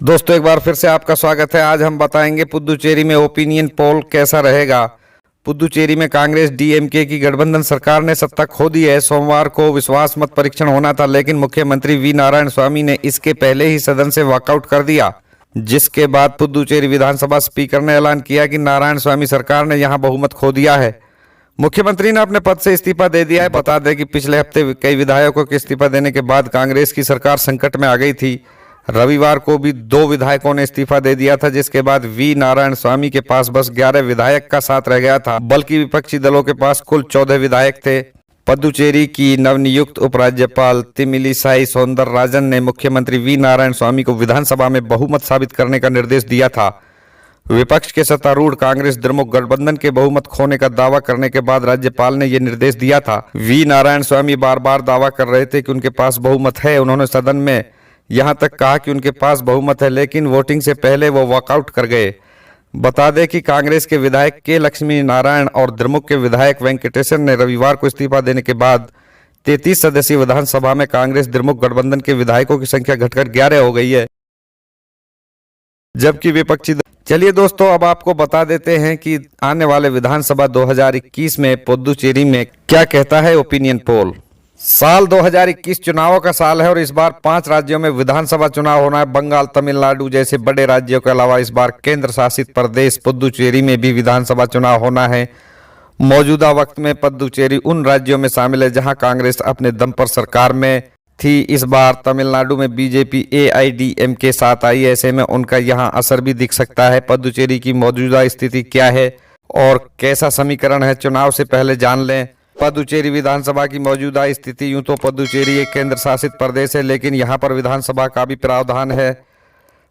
दोस्तों एक बार फिर से आपका स्वागत है। आज हम बताएंगे पुदुचेरी में ओपिनियन पोल कैसा रहेगा। पुदुचेरी में कांग्रेस डीएमके की गठबंधन सरकार ने सत्ता खो दी है। सोमवार को विश्वास मत परीक्षण होना था, लेकिन मुख्यमंत्री वी नारायण स्वामी ने इसके पहले ही सदन से वॉकआउट कर दिया, जिसके बाद पुदुचेरी विधानसभा स्पीकर ने ऐलान किया कि नारायण स्वामी सरकार ने यहां बहुमत खो दिया है। मुख्यमंत्री ने अपने पद से इस्तीफा दे दिया है। बता दें कि पिछले हफ्ते कई विधायकों के इस्तीफा देने के बाद कांग्रेस की सरकार संकट में आ गई थी। रविवार को भी 2 विधायकों ने इस्तीफा दे दिया था, जिसके बाद वी नारायण स्वामी के पास बस 11 विधायक का साथ रह गया था, बल्कि विपक्षी दलों के पास कुल 14 विधायक थे। पुदुचेरी की नवनियुक्त उपराज्यपाल तमिलिसाई सौंदरराजन ने मुख्यमंत्री वी नारायण स्वामी को विधानसभा में बहुमत साबित करने का निर्देश दिया था। विपक्ष के सत्तारूढ़ कांग्रेस द्रमुक गठबंधन के बहुमत खोने का दावा करने के बाद राज्यपाल ने यह निर्देश दिया था। वी नारायण स्वामी बार बार दावा कर रहे थे कि उनके पास बहुमत है। उन्होंने सदन में यहां तक कहा कि उनके पास बहुमत है, लेकिन वोटिंग से पहले वो वॉकआउट कर गए। बता दें कि कांग्रेस के विधायक के लक्ष्मी नारायण और द्रमुक के विधायक वेंकटेशन ने रविवार को इस्तीफा देने के बाद 33 सदस्यीय विधानसभा में कांग्रेस द्रमुक गठबंधन के विधायकों की संख्या घटकर 11 हो गई है, जबकि विपक्षी चलिए दोस्तों, अब आपको बता देते हैं कि आने वाले विधानसभा 2021 में पुदुचेरी में क्या कहता है ओपिनियन पोल। साल 2021 चुनावों का साल है और इस बार 5 राज्यों में विधानसभा चुनाव होना है। बंगाल, तमिलनाडु जैसे बड़े राज्यों के अलावा इस बार केंद्र शासित प्रदेश पुदुचेरी में भी विधानसभा चुनाव होना है। मौजूदा वक्त में पुदुचेरी उन राज्यों में शामिल है जहां कांग्रेस अपने दम पर सरकार में थी। इस बार तमिलनाडु में बीजेपी एआईडीएम के साथ आई, ऐसे में उनका यहां असर भी दिख सकता है। पुदुचेरी की मौजूदा स्थिति क्या है और कैसा समीकरण है, चुनाव से पहले जान लें। पुदुचेरी विधानसभा की मौजूदा स्थिति, यूं तो पुदुचेरी एक केंद्र शासित प्रदेश है, लेकिन यहां पर विधानसभा का भी प्रावधान है।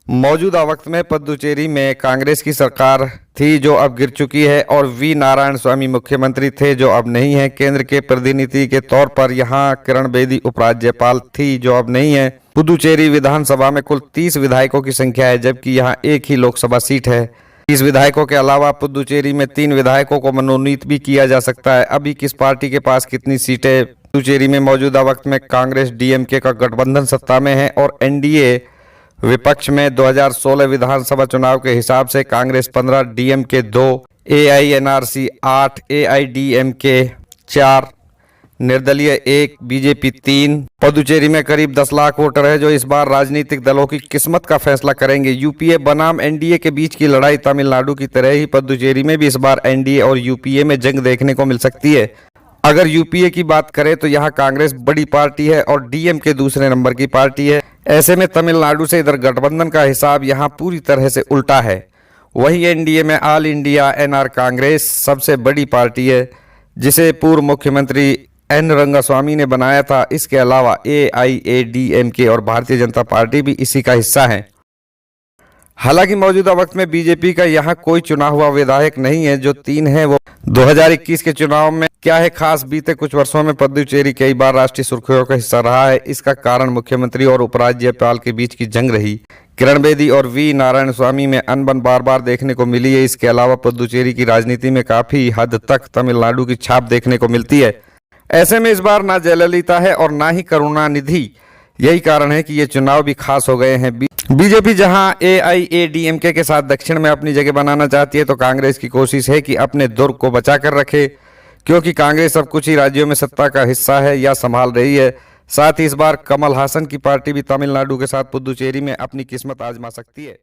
मौजूदा वक्त में पुदुचेरी में कांग्रेस की सरकार थी जो अब गिर चुकी है और वी नारायण स्वामी मुख्यमंत्री थे जो अब नहीं है। केंद्र के प्रतिनिधि के तौर पर यहां किरण बेदी उपराज्यपाल थी जो अब नहीं है। पुदुचेरी विधानसभा में कुल 30 विधायकों की संख्या है, जबकि यहां एक ही लोकसभा सीट है। इस विधायकों के अलावा पुदुचेरी में 3 विधायकों को मनोनीत भी किया जा सकता है। अभी किस पार्टी के पास कितनी सीटें। पुदुचेरी में मौजूदा वक्त में कांग्रेस डीएमके का गठबंधन सत्ता में है और एनडीए विपक्ष में। 2016 विधानसभा चुनाव के हिसाब से कांग्रेस 15, डीएमके 2, एआईएनआरसी 8, एआईडीएमके 4, निर्दलीय 1, बीजेपी 3। पुदुचेरी में करीब 10 लाख वोटर है जो इस बार राजनीतिक दलों की किस्मत का फैसला करेंगे। यूपीए बनाम एनडीए के बीच की लड़ाई तमिलनाडु की तरह ही पुदुचेरी में भी इस बार एनडीए और यूपीए में जंग देखने को मिल सकती है। अगर यूपीए की बात करें तो यहाँ कांग्रेस बड़ी पार्टी है और डीएमके दूसरे नंबर की पार्टी है। ऐसे में तमिलनाडु से इधर गठबंधन का हिसाब यहाँ पूरी तरह से उल्टा है। वही एनडीए में ऑल इंडिया एनआर कांग्रेस सबसे बड़ी पार्टी है, जिसे पूर्व मुख्यमंत्री एन रंगास्वामी ने बनाया था। इसके अलावा एआईएडीएमके और भारतीय जनता पार्टी भी इसी का हिस्सा है। हालांकि मौजूदा वक्त में बीजेपी का यहाँ कोई चुना हुआ विधायक नहीं है। जो 3 है वो 2021 के चुनाव में क्या है खास, बीते कुछ वर्षों में पुदुचेरी कई बार राष्ट्रीय सुर्खियों का हिस्सा रहा है। इसका कारण मुख्यमंत्री और उपराज्यपाल के बीच की जंग रही। किरण बेदी और वी नारायण स्वामी में अनबन बार बार देखने को मिली है। इसके अलावा पुदुचेरी की राजनीति में काफी हद तक तमिलनाडु की छाप देखने को मिलती है। ऐसे में इस बार ना जयललिता है और ना ही करुणानिधि। यही कारण है कि ये चुनाव भी खास हो गए हैं। बीजेपी जहां एआईएडीएमके के साथ दक्षिण में अपनी जगह बनाना चाहती है, तो कांग्रेस की कोशिश है कि अपने दुर्ग को बचा कर रखे, क्योंकि कांग्रेस अब कुछ ही राज्यों में सत्ता का हिस्सा है या संभाल रही है। साथ ही इस बार कमल हासन की पार्टी भी तमिलनाडु के साथ पुदुचेरी में अपनी किस्मत आजमा सकती है।